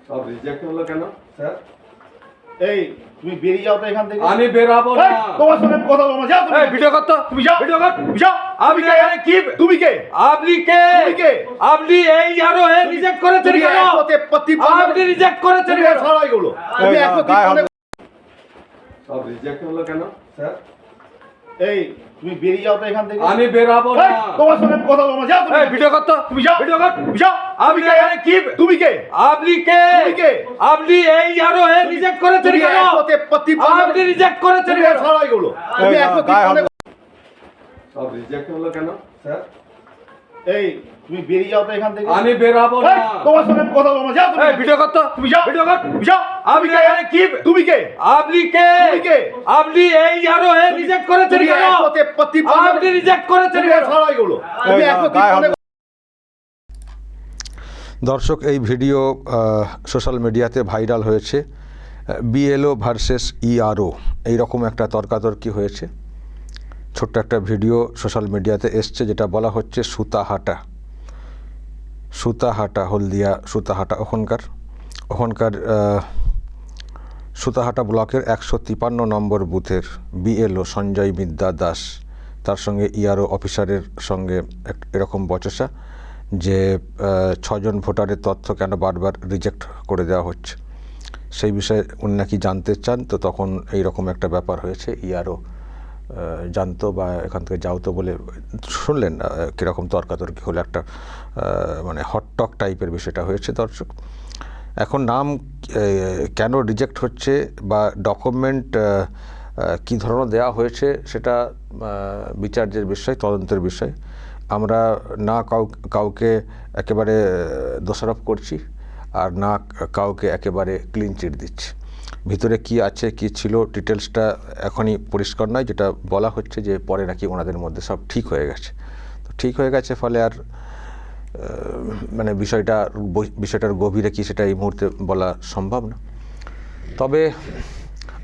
সব রিজেক্ট হলো কেন স্যার? এই তুমি বেরিয়ে যাও তো এখান থেকে। আমি বেরাবো না। তোমার সঙ্গে আমি কথা বলবো, যাও তুমি। এই ভিডিও কর তো, তুমি যাও, ভিডিও কর। তুমি যাও। আপনি এখানে কি? তুমি কে? আপনি কে? তুমি কে? আপনি এই আরো হে রিজেক্ট করেছেন কেন? আপনি রিজেক্ট করেছেন কেন? সরাই গুলো তুমি 153 সব রিজেক্ট হলো কেন স্যার? এই তুমি বেরিয়ে যাও তো এখান থেকে। আমি বেরাবো না। তোমার সঙ্গে আমি কথা বলবো, যাও তুমি। এই ভিডিও কর তো, তুমি যাও, ভিডিও কর। তুমি যাও। আপনি এখানে কি? তুমি কে? আপনি কে? তুমি কে? আপনি এই আরো হে রিজেক্ট করেছেন কেন? আপনি রিজেক্ট করেছেন কেন? সরাই গুলো তুমি 153 সব রিজেক্ট হলো কেন স্যার? এই তুমি বেরিয়ে যাও তো এখান থেকে। আমি বেরাবো না। তোমার সঙ্গে আমি কথা বলবো, যাও তুমি। এই ভিডিও কর তো, তুমি যাও, ভিডিও কর। তুমি যাও। আপনি এখানে কি? তুমি কে? আপনি কে? তুমি কে? আপনি এই আরো হে রিজেক্ট করেছেন কেন? আপনি রিজেক্ট করেছেন কেন? সরাই গুলো তুমি 153 দর্শক, এই ভিডিও সোশ্যাল মিডিয়াতে ভাইরাল হয়েছে। বিএলও ভার্সেস ইআরও এইরকম একটা তর্কাতর্কি হয়েছে। ছোট্ট একটা ভিডিও সোশ্যাল মিডিয়াতে এসছে, যেটা বলা হচ্ছে সুতাহাটা হলদিয়া সুতাহাটা ওখানকার সুতাহাটা ব্লকের 153 নম্বর বুথের বিএলও সঞ্জয় বিদ্যা দাস, তার সঙ্গে ইআরও অফিসারের সঙ্গে এরকম বচসা যে 6 জন ভোটারের তথ্য কেন বারবার রিজেক্ট করে দেওয়া হচ্ছে, সেই বিষয়ে উনি নাকি জানতে চান। তো তখন এইরকম একটা ব্যাপার হয়েছে। ইআরও জানতো বা এখান থেকে যাওতো বলে শুনলেন কীরকম তর্কাতর্কি হলো, একটা মানে হটটক টাইপের বিষয়টা হয়েছে। দর্শক, এখন নাম কেন রিজেক্ট হচ্ছে বা ডকুমেন্ট কী ধরনের দেওয়া হয়েছে সেটা বিচার্যের বিষয়, তদন্তের বিষয়। আমরা না কাউকে একেবারে দোষারোপ করছি আর না কাউকে একেবারে ক্লিন চিট দিচ্ছি। ভিতরে কি আছে কি ছিল ডিটেলসটা এখনই পরিষ্কার নয়। যেটা বলা হচ্ছে যে পরে নাকি ওনাদের মধ্যে সব ঠিক হয়ে গেছে। তো ঠিক হয়ে গেছে ফলে আর মানে বিষয়টার গভীরে কি সেটা এই মুহূর্তে বলা সম্ভব না। তবে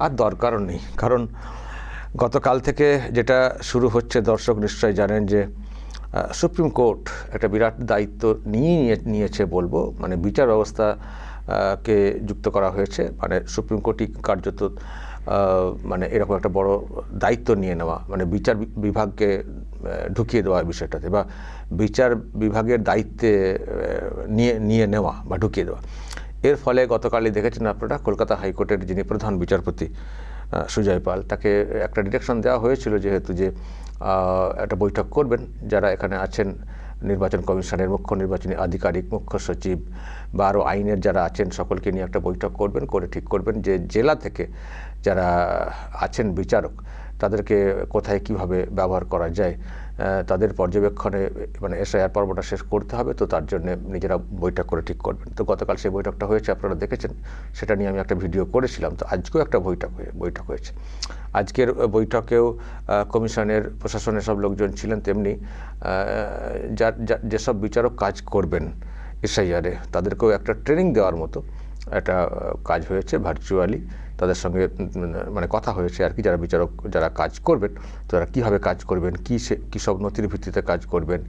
আর দরকারও নেই, কারণ গতকাল থেকে যেটা শুরু হচ্ছে, দর্শক নিশ্চয়ই জানেন যে সুপ্রিম কোর্ট একটা বিরাট দায়িত্ব নিয়েছে বলবো, মানে বিচার ব্যবস্থাকে যুক্ত করা হয়েছে। মানে সুপ্রিম কোর্টই কার্যত মানে এরকম একটা বড় দায়িত্ব নিয়ে নেওয়া, মানে বিচার বিভাগকে ঢুকিয়ে দেওয়া বিষয়টাতে, বা বিচার বিভাগের দায়িত্বে নিয়ে নেওয়া বা ঢুকিয়ে দেওয়া। এর ফলে গতকালই দেখেছেন আপনারা, কলকাতা হাইকোর্টের যিনি প্রধান বিচারপতি সুজয় পাল, তাকে একটা ডিরেকশন দেওয়া হয়েছিল যেহেতু যে একটা বৈঠক করবেন যারা এখানে আছেন, নির্বাচন কমিশনের মুখ্য নির্বাচনী আধিকারিক, মুখ্য সচিব বা আরও আইনের যারা আছেন সকলকে নিয়ে একটা বৈঠক করবেন, করে ঠিক করবেন যে জেলা থেকে যারা আছেন বিচারক তাদেরকে কোথায় কিভাবে ব্যবহার করা যায়, তাদের পর্যবেক্ষণে মানে এসআইআর পর্বটা শেষ করতে হবে। তো তার জন্য নিজেরা বৈঠক করে ঠিক করবেন। তো গতকাল সেই বৈঠকটা হয়েছে, আপনারা দেখেছেন, সেটা নিয়ে আমি একটা ভিডিও করেছিলাম। তো আজকেও একটা বৈঠক হয়েছে। আজকের বৈঠকেও কমিশনের প্রশাসনের সব লোকজন ছিলেন, তেমনি যেসব বিচারক কাজ করবেন এসআইআরে তাদেরকেও একটা ট্রেনিং দেওয়ার মতো একটা কাজ হয়েছে ভার্চুয়ালি। তাদের সঙ্গে মানে কথা হয়েছে আর কি, যারা কাজ করবেন তারা কীভাবে কাজ করবেন, কী সব নথির ভিত্তিতে কাজ করবেন,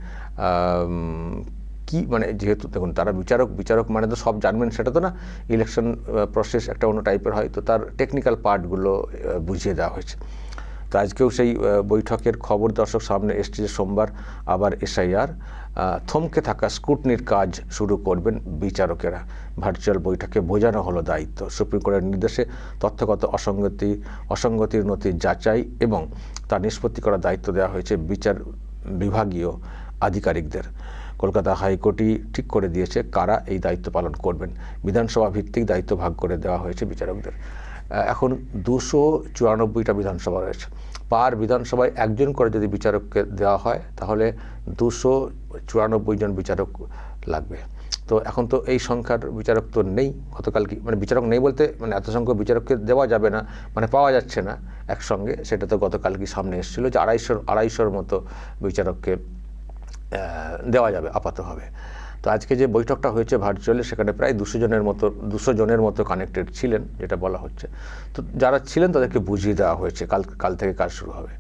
কি মানে যেহেতু দেখুন তারা বিচারক মানে তো সব জানবেন সেটা তো না, ইলেকশন প্রসেস একটা অন্য টাইপের হয়, তো তার টেকনিক্যাল পার্টগুলো বুঝিয়ে দেওয়া হয়েছে। তো আজকেও সেই বৈঠকের খবর দর্শক সামনে এসছে যে সোমবার আবার এসআইআর থমকে থাকা স্ক্রুটনির কাজ শুরু করবেন বিচারকেরা। ভার্চুয়াল বৈঠকে বোঝানো হলো দায়িত্ব। সুপ্রিম কোর্টের নির্দেশে তথ্যগত অসঙ্গতির নথি যাচাই এবং তা নিষ্পত্তি করার দায়িত্ব দেওয়া হয়েছে বিচার বিভাগীয় আধিকারিকদের। কলকাতা হাইকোর্টই ঠিক করে দিয়েছে কারা এই দায়িত্ব পালন করবেন। বিধানসভা ভিত্তিক দায়িত্ব ভাগ করে দেওয়া হয়েছে বিচারকদের। এখন 294টা বিধানসভা রয়েছে। পার বিধানসভায় একজন করে যদি বিচারককে দেওয়া হয় তাহলে 294 জন বিচারক লাগবে। তো এখন তো এই সংখ্যার বিচারক তো নেই। গতকাল কি মানে বিচারক নেই বলতে মানে এত সংখ্যক বিচারককে দেওয়া যাবে না, মানে পাওয়া যাচ্ছে না একসঙ্গে। সেটা তো গতকাল কি সামনে এসেছিলো যে 250-250 মতো বিচারককে দেওয়া যাবে আপাতভাবে। তো আজকে যে বৈঠকটা হয়েছে ভার্চুয়ালি, সেখানে প্রায় 200 জনের মতো কানেক্টেড ছিলেন, যেটা বলা হচ্ছে। তো যারা ছিলেন তাদেরকে বুঝিয়ে দেওয়া হয়েছে কাল থেকে কাজ শুরু হবে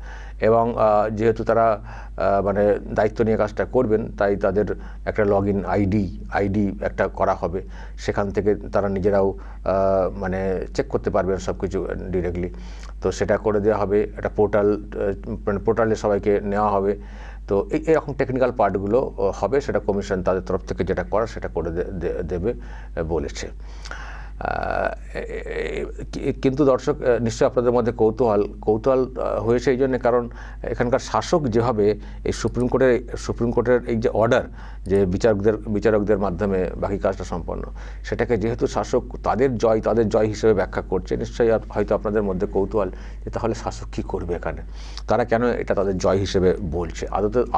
এবং যেহেতু তারা মানে দায়িত্ব নিয়ে কাজটা করবেন, তাই তাদের একটা লগ ইন আইডি একটা করা হবে, সেখান থেকে তারা নিজেরাও মানে চেক করতে পারবেন সব কিছু ডিরেক্টলি। তো সেটা করে দেওয়া হবে, একটা মানে পোর্টালে সবাইকে নেওয়া হবে। তো এরকম টেকনিক্যাল পার্টগুলো হবে, সেটা কমিশন তাদের তরফ থেকে যেটা করার সেটা করে দেবে বলেছে। কিন্তু দর্শক, নিশ্চয়ই আপনাদের মধ্যে কৌতূহল হয়েছে এই জন্যে, কারণ এখানকার শাসক যেভাবে এই সুপ্রিম কোর্টের এই যে অর্ডার, যে বিচারকদের মাধ্যমে বাকি কাজটা সম্পন্ন, সেটাকে যেহেতু শাসক তাদের জয় হিসেবে ব্যাখ্যা করছে, নিশ্চয়ই হয়তো আপনাদের মধ্যে কৌতূহল যে তাহলে শাসক কী করবে এখানে, তারা কেন এটা তাদের জয় হিসেবে বলছে।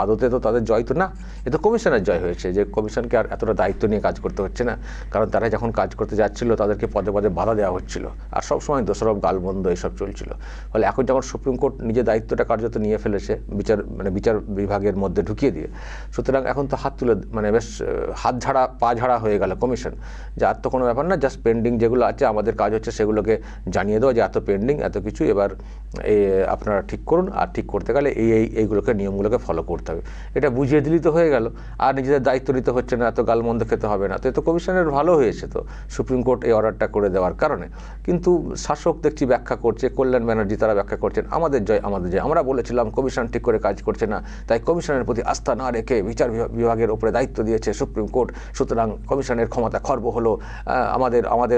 আদতে তো তাদের জয় তো না, এ তো কমিশনের জয় হয়েছে, যে কমিশনকে আর এতটা দায়িত্ব নিয়ে কাজ করতে হচ্ছে না, কারণ তারা যখন কাজ করতে যাচ্ছিল তাদেরকে পদে পদে বাধা দেওয়া হচ্ছিল, আর সবসময় দোষারোপ গালমন্দ এসব চলছিল। ফলে এখন যখন সুপ্রিম কোর্ট নিজের দায়িত্বটা কার্যত নিয়ে ফেলেছে, বিচার বিভাগের মধ্যে ঢুকিয়ে দিয়ে, সুতরাং এখন তো বেশ হাত ঝাড়া পা ঝাড়া হয়ে গেল কমিশন, যে আর তো কোনো ব্যাপার না, জাস্ট পেন্ডিং যেগুলো আছে আমাদের কাজ হচ্ছে সেগুলোকে জানিয়ে দেওয়া যে এত পেন্ডিং, এত কিছু, এবার আপনারা ঠিক করুন, আর ঠিক করতে গেলে এইগুলোকে নিয়মগুলোকে ফলো করতে হবে, এটা বুঝিয়ে দিলেই তো হয়ে গেল, আর নিজেদের দায়িত্ব নিতে হচ্ছে না, এত গালমন্দ খেতে হবে না। তো এ তো কমিশনের ভালো হয়েছে তো সুপ্রিম কোর্ট এই অর্ডারটা করে দেওয়ার কারণে। কিন্তু শাসক দেখছি ব্যাখ্যা করছে, কল্যাণ ব্যানার্জি তারা ব্যাখ্যা করছেন আমাদের জয়, আমরা বলেছিলাম কমিশন ঠিক করে কাজ করছে না, তাই কমিশনের প্রতি আস্থা না রেখে বিচার বিভাগের উপরে দায়িত্ব দিয়েছে সুপ্রিম কোর্ট, সুতরাং কমিশনের ক্ষমতা খর্ব হলো,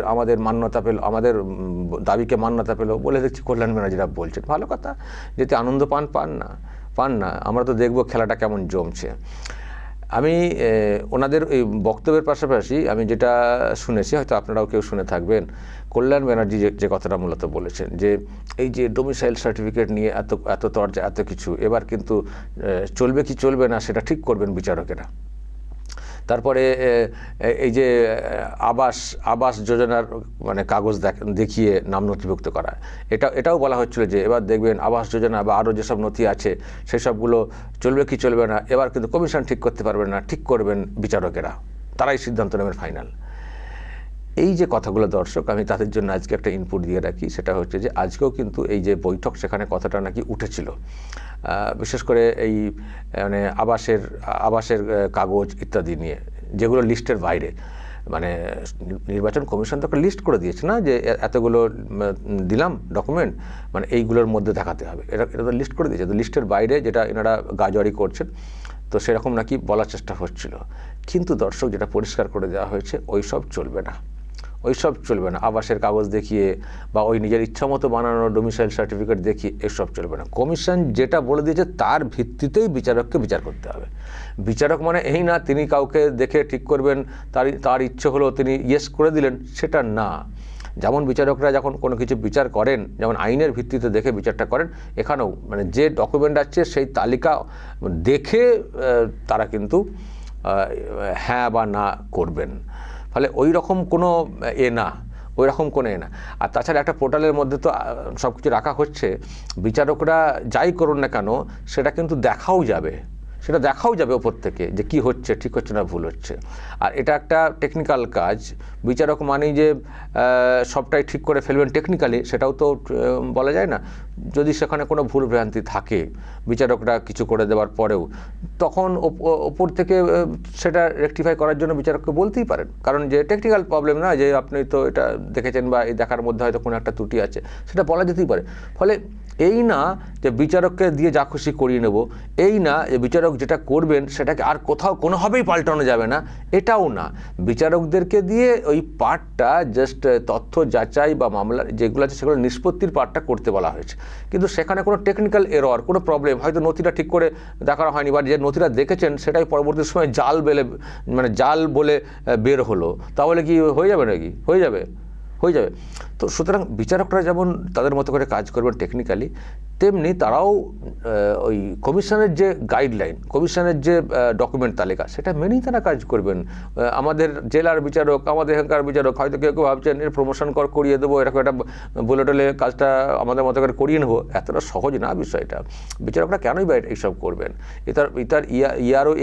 আমাদের মান্যতা পেল, আমাদের দাবিকে মান্যতা পেল বলে দেখছি কল্যাণ ব্যানার্জিরা বলছেন। ভালো কথা, যদি আনন্দ পান না, আমরা তো দেখব খেলাটা কেমন জমছে। আমি ওনাদের এই বক্তব্যের পাশাপাশি আমি যেটা শুনেছি, হয়তো আপনারাও কেউ শুনে থাকবেন, কল্যাণ ব্যানার্জি যে কথাটা মূলত বলেছেন, যে এই যে ডোমিসাইল সার্টিফিকেট নিয়ে এত তরজা, এত কিছু, এবার কিন্তু চলবে কি চলবে না সেটা ঠিক করবেন বিচারকেরা। তারপরে এই যে আবাস যোজনার মানে কাগজ দেখিয়ে নাম নথিভুক্ত করা, এটাও বলা হচ্ছিল যে এবার দেখবেন আবাস যোজনা বা আরও যেসব নথি আছে সেসবগুলো চলবে কি চলবে না, এবার কিন্তু কমিশন ঠিক করতে পারবে না, ঠিক করবেন বিচারকেরা, তারাই সিদ্ধান্ত নেবেন ফাইনাল। এই যে কথাগুলো দর্শক, আমি তাদের জন্য আজকে একটা ইনপুট দিয়ে রাখি, সেটা হচ্ছে যে আজকেও কিন্তু এই যে বৈঠক, সেখানে কথাটা নাকি উঠেছিল, বিশেষ করে এই মানে আবাসের কাগজ ইত্যাদি নিয়ে, যেগুলো লিস্টের বাইরে। মানে নির্বাচন কমিশন তো একটা লিস্ট করে দিয়েছে না, যে এতগুলো দিলাম ডকুমেন্ট, মানে এইগুলোর মধ্যে দেখাতে হবে, এটা তো লিস্ট করে দিয়েছে। তো লিস্টের বাইরে যেটা এনারা গাজোয়ারি করছেন, তো সেরকম নাকি বলার চেষ্টা হচ্ছিল। কিন্তু দর্শক, যেটা পরিষ্কার করে দেওয়া হয়েছে, ওইসব চলবে না, আবাসের কাগজ দেখিয়ে বা ওই নিজের ইচ্ছামতো বানানো ডোমিসাইল সার্টিফিকেট দেখিয়ে এসব চলবে না। কমিশন যেটা বলে দিয়েছে তার ভিত্তিতেই বিচারককে বিচার করতে হবে। বিচারক মানে এই না তিনি কাউকে দেখে ঠিক করবেন, তার ইচ্ছে হলো তিনি ইয়েস করে দিলেন, সেটা না। যেমন বিচারকরা যখন কোনো কিছু বিচার করেন, যেমন আইনের ভিত্তিতে দেখে বিচারটা করেন, এখানেও মানে যে ডকুমেন্ট আছে সেই তালিকা দেখে তারা কিন্তু হ্যাঁ বা না করবেন। ফলে ওই রকম কোনো না। আর তাছাড়া একটা পোর্টালের মধ্যে তো সব কিছু রাখা হচ্ছে, বিচারকরা যাই করুন না কেন সেটা কিন্তু দেখাও যাবে ওপর থেকে, যে কি হচ্ছে, ঠিক হচ্ছে না ভুল হচ্ছে। আর এটা একটা টেকনিক্যাল কাজ, বিচারক মানেই যে সবটাই ঠিক করে ফেলবেন টেকনিক্যালি, সেটাও তো বলা যায় না। যদি সেখানে কোনো ভুল ভ্রান্তি থাকে বিচারকরা কিছু করে দেওয়ার পরেও, তখন ওপর থেকে সেটা রেকটিফাই করার জন্য বিচারককে বলতেই পারেন, কারণ যে টেকনিক্যাল প্রবলেম না, যে আপনি তো এটা দেখেছেন বা এই দেখার মধ্যে হয়তো কোনো একটা ত্রুটি আছে, সেটা বলা যেতেই পারে। ফলে এই না যে বিচারককে দিয়ে যা খুশি করিয়ে নেব, এই না যে বিচারক যেটা করবেন সেটাকে আর কোথাও কোনোভাবেই পাল্টানো যাবে না, এটাও না। বিচারকদেরকে দিয়ে ওই পার্টটা জাস্ট তথ্য যাচাই বা মামলা যেগুলো আছে সেগুলো নিষ্পত্তির পার্টটা করতে বলা হয়েছে। কিন্তু সেখানে কোনো টেকনিক্যাল এরর, কোনো প্রবলেম, হয়তো নথিটা ঠিক করে দেখানো হয়নি, বা যে নথিটা দেখেছেন সেটাই পরবর্তী সময় জাল বলে বের হলো, তাহলে কি হয়ে যাবে নাকি? হয়ে যাবে। তো সুতরাং বিচারকরা যেমন তাদের মতো করে কাজ করবেন টেকনিক্যালি, তেমনি তারাও ওই কমিশনের যে গাইডলাইন, কমিশনের যে ডকুমেন্ট তালিকা, সেটা মেনেই তারা কাজ করবেন। আমাদের জেলার বিচারক, আমাদের এখানকার বিচারক, হয়তো কেউ ভাবছেন এর প্রমোশন করিয়ে দেবো, এরকম একটা বলে টলে কাজটা আমাদের মতো করে করিয়ে নেবো, এতটা সহজ না বিষয়টা। বিচারকরা কেনই বা এইসব করবেন? এটার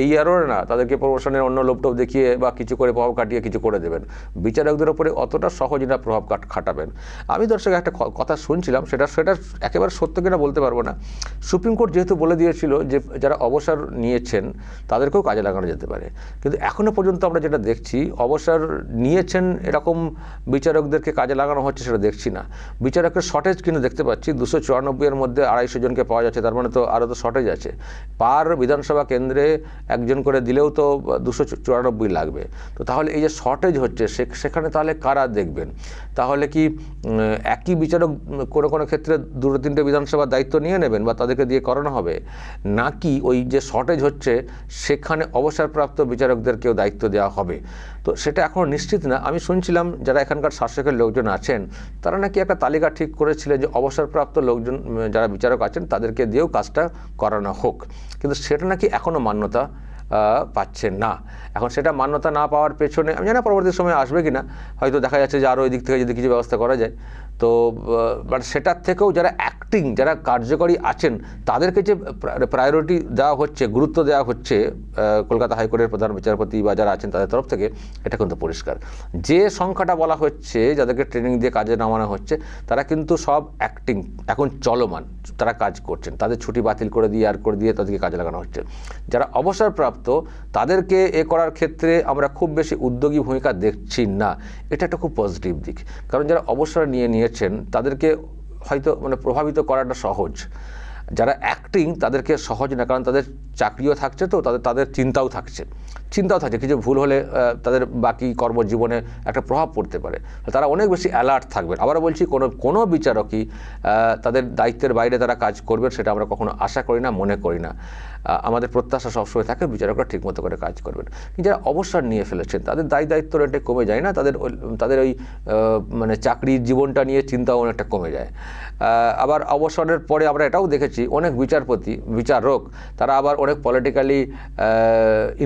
ইয়ারও না তাদেরকে প্রমোশনের অন্য লোকটাও দেখিয়ে বা কিছু করে প্রভাব খাটিয়ে কিছু করে দেবেন। বিচারকদের ওপরে অতটা সহজ না প্রভাব খাটাবেন। আমি দর্শক একটা কথা শুনছিলাম, সেটা একেবারে সত্য কিনা বলতে পারবো না। সুপ্রিম কোর্ট যেহেতু বলে দিয়েছিল যে যারা অবসর নিয়েছেন তাদেরকেও কাজে লাগানো যেতে পারে, কিন্তু এখনও পর্যন্ত আমরা যেটা দেখছি অবসর নিয়েছেন এরকম বিচারকদেরকে কাজে লাগানো হচ্ছে সেটা দেখছি না। বিচারকের শর্টেজ কিন্তু দেখতে পাচ্ছি, 294-এর মধ্যে 250 জনকে পাওয়া যাচ্ছে, তার মানে তো আরও তো শর্টেজ আছে। পার বিধানসভা কেন্দ্রে একজন করে দিলেও তো 294 লাগবে। তো তাহলে এই যে শর্টেজ হচ্ছে সেখানে তাহলে কারা দেখবেন? তাহলে কি একই বিচারক কোনো ক্ষেত্রে 2-3টে বিধানসভার দায়িত্ব নিয়ে নেবেন বা তাদেরকে দিয়ে করানো হবে, নাকি ওই যে শর্টেজ হচ্ছে সেখানে অবসরপ্রাপ্ত বিচারকদেরকেও দায়িত্ব দেওয়া হবে? তো সেটা এখনও নিশ্চিত না। আমি শুনছিলাম যারা এখানকার শাসকের লোকজন আছেন তারা নাকি একটা তালিকা ঠিক করেছিলেন যে অবসরপ্রাপ্ত লোকজন যারা বিচারক আছেন তাদেরকে দিয়েও কাজটা করানো হোক, কিন্তু সেটা নাকি এখনও মান্যতা পাচ্ছে না। এখন সেটা মান্যতা না পাওয়ার পেছনে আমি জানি না পরবর্তী সময় আসবে কিনা, হয়তো দেখা যাচ্ছে যে আরও ওই দিক থেকে যদি কিছু ব্যবস্থা করা যায়। তো বাট সেটার থেকেও যারা অ্যাক্টিং, যারা কার্যকরী আছেন তাদেরকে যে প্রায়োরিটি দেওয়া হচ্ছে, গুরুত্ব দেওয়া হচ্ছে কলকাতা হাইকোর্টের প্রধান বিচারপতি বা যারা আছেন তাদের তরফ থেকে, এটা কিন্তু পরিষ্কার। যে সংখ্যাটা বলা হচ্ছে যাদেরকে ট্রেনিং দিয়ে কাজে নামানো হচ্ছে তারা কিন্তু সব অ্যাক্টিং, এখন চলমান, তারা কাজ করছেন, তাদের ছুটি বাতিল করে দিয়ে তাদেরকে কাজে লাগানো হচ্ছে। যারা অবসরপ্রাপ্ত তাদেরকে করার ক্ষেত্রে আমরা খুব বেশি উদ্যোগী ভূমিকা দেখছি না। এটা একটা খুব পজিটিভ দিক, কারণ যারা অবসর নিয়েছেন তাদেরকে হয়তো প্রভাবিত করাটা সহজ। যারা অ্যাক্টিং তাদেরকে সহজ না, কারণ তাদের চাকরিও থাকছে, তো তাদের চিন্তাও থাকছে, কিছু ভুল হলে তাদের বাকি কর্মজীবনে একটা প্রভাব পড়তে পারে, তারা অনেক বেশি অ্যালার্ট থাকবেন। আবারও বলছি, কোনো বিচারকই তাদের দায়িত্বের বাইরে তারা কাজ করবেন সেটা আমরা কখনো আশা করি না, মনে করি না। আমাদের প্রত্যাশা সবসময় থাকে বিচারকরা ঠিকমতো করে কাজ করবেন। কিন্তু যারা অবসর নিয়ে ফেলেছেন তাদের দায়িত্ব অনেকটা কমে যায় না, তাদের ওই চাকরির জীবনটা নিয়ে চিন্তাও অনেকটা কমে যায়। আবার অবসরের পরে আমরা এটাও দেখেছি অনেক বিচারক তারা আবার অনেক পলিটিক্যালি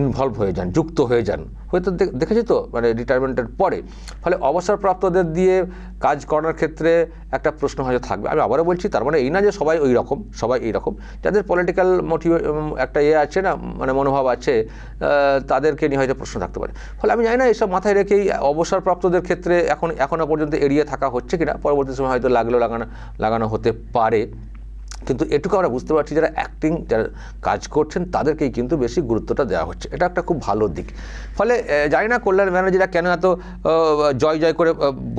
ইনভলভ হয়ে যান, যুক্ত হয়ে যান, হয়তো দেখেছি তো রিটায়ারমেন্টের পরে। ফলে অবসরপ্রাপ্তদের দিয়ে কাজ করার ক্ষেত্রে একটা প্রশ্ন হয়তো থাকবে। আমি আবারও বলছি, তার মানে এই না যে সবাই এই রকম, যাদের পলিটিক্যাল একটা আছে না, মনোভাব আছে, তাদেরকে নিয়ে হয়তো প্রশ্ন থাকতে পারে। ফলে আমি জানি না এসব মাথায় রেখেই অবসরপ্রাপ্তদের ক্ষেত্রে এখনও পর্যন্ত এড়িয়ে থাকা হচ্ছে কিনা, পরবর্তী সময় হয়তো লাগানো হতে পারে। কিন্তু এটুকু আমরা বুঝতে পারছি যারা অ্যাক্টিং, যারা কাজ করছেন তাদেরকেই কিন্তু বেশি গুরুত্বটা দেওয়া হচ্ছে, এটা একটা খুব ভালো দিক। ফলে জানি না কল্যাণ ব্যানার্জিরা কেন এত জয় করে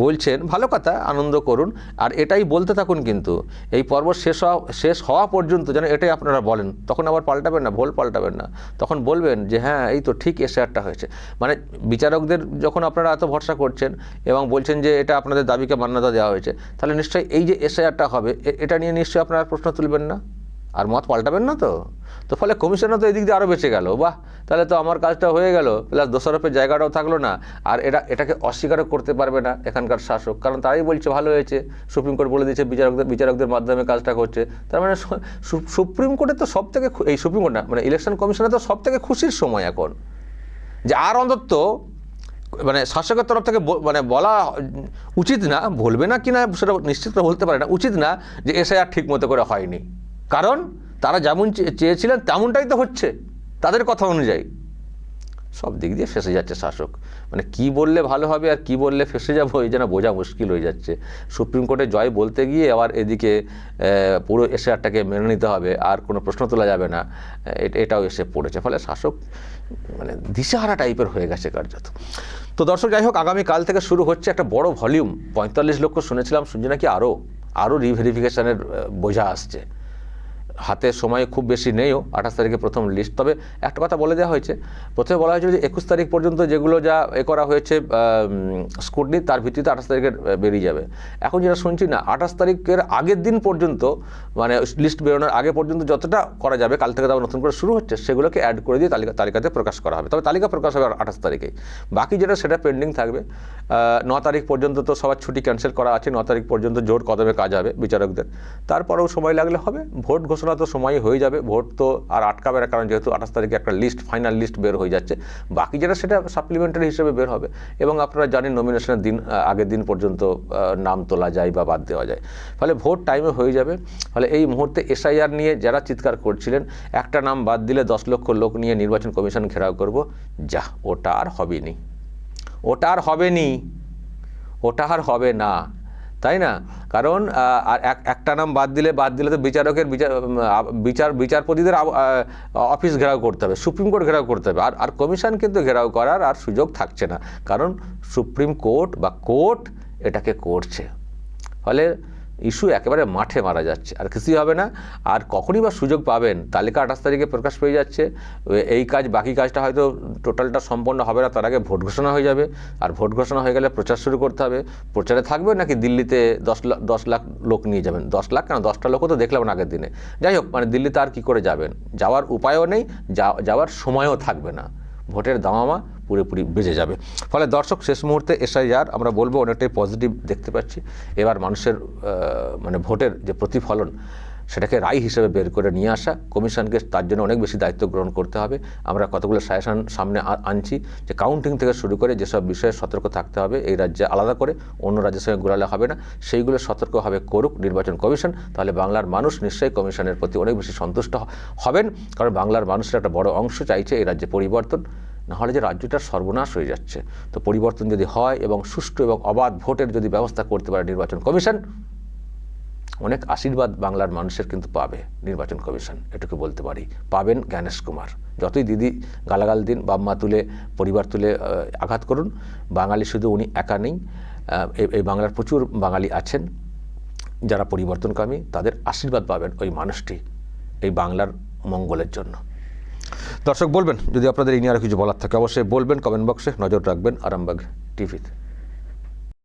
বলছেন, ভালো কথা, আনন্দ করুন আর এটাই বলতে থাকুন, কিন্তু এই পর্ব শেষ হওয়া পর্যন্ত যেন এটাই আপনারা বলেন। তখন আবার পাল্টাবেন না, ভুল পাল্টাবেন না, তখন বলবেন যে হ্যাঁ এই তো ঠিক এসআইআরটা হয়েছে। বিচারকদের যখন আপনারা এত ভরসা করছেন এবং বলছেন যে এটা আপনাদের দাবিকে মান্যতা দেওয়া হয়েছে, তাহলে নিশ্চয়ই এই যে এসআইআরটা হবে এটা নিয়ে নিশ্চয়ই আপনারা প্রশ্ন তুলবেন না আর মত পাল্টাবেন না। তো ফলে কমিশনও তো এদিক দিয়ে আরও বেঁচে গেল, বাহ, তাহলে তো আমার কাজটা হয়ে গেল, প্লাস দোষারোপের জায়গাটাও থাকলো না। আর এটাকে অস্বীকারও করতে পারবে না এখানকার শাসক, কারণ তারাই বলছে ভালো হয়েছে, সুপ্রিম কোর্ট বলে দিয়েছে বিচারকদের মাধ্যমে কাজটা করছে। তার সুপ্রিম কোর্টে তো সব থেকে, এই সুপ্রিম কোর্ট না, ইলেকশন কমিশনে তো সব থেকে খুশির সময় এখন, যে আর অন্তত শাসকের তরফ থেকে বলা উচিত না, বলবে না কিনা সেটা নিশ্চিত করে বলতে পারে না, উচিত না যে এসআইআর ঠিক মতো করে হয়নি, কারণ তারা যেমন চেয়েছিলেন তেমনটাই তো হচ্ছে তাদের কথা অনুযায়ী। সব দিক দিয়ে ফেঁসে যাচ্ছে শাসক, কি বললে ভালো হবে আর কি বললে ফেঁসে যাবো এই যেন বোঝা মুশকিল হয়ে যাচ্ছে। সুপ্রিম কোর্টে জয় বলতে গিয়ে আবার এদিকে পুরো এসআইআরটাকে মেনে নিতে হবে, আর কোনো প্রশ্ন তোলা যাবে না, এটাও এসে পড়েছে। ফলে শাসক দিশেহারা টাইপের হয়ে গেছে কার্যত। তো দর্শক, যাই হোক, আগামীকাল থেকে শুরু হচ্ছে একটা বড় ভলিউম, 45 লক্ষ শুনছি নাকি আরও রিভেরিফিকেশনের বোঝা আসছে। হাতে সময় খুব বেশি নেইও, 28 তারিখে প্রথম লিস্ট। তবে একটা কথা বলে দেওয়া হয়েছে, প্রথমে বলা হয়েছিল যে 21 তারিখ পর্যন্ত যেগুলো যা করা হয়েছে স্কুটনি, তার ভিত্তিতে 28 তারিখের বেরিয়ে যাবে। এখন যেটা শুনছি না, 28 তারিখের আগের দিন পর্যন্ত, লিস্ট বেরোনোর আগে পর্যন্ত যতটা করা যাবে, কাল থেকে আবার নতুন করে শুরু হচ্ছে, সেগুলোকে অ্যাড করে দিয়ে তালিকাতে প্রকাশ করা হবে। তবে তালিকা প্রকাশ হবে 28 তারিখেই, বাকি যেটা সেটা পেন্ডিং থাকবে। 9 তারিখ পর্যন্ত তো সবার ছুটি ক্যান্সেল করা আছে, 9 তারিখ পর্যন্ত জোর কদমে কাজ হবে বিচারকদের, তারপরেও সময় লাগলে হবে। ভোট ঘোষণা তো সময় হয়ে যাবে, ভোট তো আর আটকাবে না, কারণ যেহেতু 28 তারিখে একটা ফাইনাল লিস্ট বের হয়ে যাচ্ছে, বাকি যেটা সেটা সাপ্লিমেন্টারি হিসেবে বের হবে। এবং আপনারা জানেন নমিনেশনের দিন আগের দিন পর্যন্ত নাম তোলা যায় বা বাদ দেওয়া যায়, ফলে ভোট টাইমে হয়ে যাবে। ফলে এই মুহূর্তে এসআইআর নিয়ে যারা চিৎকার করছিলেন, একটা নাম বাদ দিলে 10 লক্ষ লোক নিয়ে নির্বাচন কমিশন ঘেরাও করব, ওটা আর হবে না, তাই না? কারণ আর একটা নাম বাদ দিলে তো বিচারকের বিচারপতিদের অফিস ঘেরাও করতে হবে, সুপ্রিম কোর্ট ঘেরাও করতে হবে, আর কমিশন কিন্তু ঘেরাও করার আর সুযোগ থাকছে না, কারণ সুপ্রিম কোর্ট বা কোর্ট এটাকে করছে। ফলে ইস্যু একেবারে মাঠে মারা যাচ্ছে, আর কিছুই হবে না। আর কখনই বা সুযোগ পাবেন, তালিকা 28 তারিখে প্রকাশ পেয়ে যাচ্ছে, এই কাজ বাকি কাজটা হয়তো টোটালটা সম্পন্ন হবে না, তার আগে ভোট ঘোষণা হয়ে যাবে, আর ভোট ঘোষণা হয়ে গেলে প্রচার শুরু করতে হবে। প্রচারে থাকবে নাকি দিল্লিতে 10 লাখ লোক নিয়ে যাবেন? 10 লাখ কেন, 10টা লোকও তো দেখলাম আগের দিনে। যাই হোক, মানে দিল্লিতে আর কী করে যাবেন, যাওয়ার উপায়ও নেই, যাওয়ার সময়ও থাকবে না, ভোটের দামামা পুরোপুরি বেজে যাবে। ফলে দর্শক, শেষ মুহূর্তে SIR আমরা বলবো অনেকটাই পজিটিভ দেখতে পাচ্ছি। এবার মানুষের মানে ভোটের যে প্রতিফলন, সেটাকে রায় হিসেবে বের করে নিয়ে আসা, কমিশনকে তার জন্য অনেক বেশি দায়িত্ব গ্রহণ করতে হবে। আমরা কতগুলো সাজেশন সামনে আনছি যে কাউন্টিং থেকে শুরু করে যেসব বিষয়ে সতর্ক থাকতে হবে এই রাজ্যে আলাদা করে, অন্য রাজ্যের সঙ্গে গোলালে হবে না, সেইগুলো সতর্কভাবে করুক নির্বাচন কমিশন। তাহলে বাংলার মানুষ নিশ্চয়ই কমিশনের প্রতি অনেক বেশি সন্তুষ্ট হবেন, কারণ বাংলার মানুষের একটা বড় অংশ চাইছে এই রাজ্যে পরিবর্তন, নাহলে যে রাজ্যটার সর্বনাশ হয়ে যাচ্ছে। তো পরিবর্তন যদি হয় এবং সুষ্ঠু এবং অবাধ ভোটের যদি ব্যবস্থা করতে পারে নির্বাচন কমিশন, অনেক আশীর্বাদ বাংলার মানুষের কিন্তু পাবে নির্বাচন কমিশন, এটুকু বলতে পারি। পাবেন জ্ঞানেশ কুমার। যতই দিদি গালাগাল দিন, বাম্মা তুলে, পরিবার তুলে আঘাত করুন, বাঙালি শুধু উনি একা নেই, এই বাংলার প্রচুর বাঙালি আছেন যারা পরিবর্তনকামী, তাদের আশীর্বাদ পাবেন ওই মানুষটি এই বাংলার মঙ্গলের জন্য। দর্শক, বলবেন যদি আপনাদের এই নিয়ে আর কিছু বলার থাকে, অবশ্যই বলবেন কমেন্ট বক্সে। নজর রাখবেন আরামবাগ টিভিতে।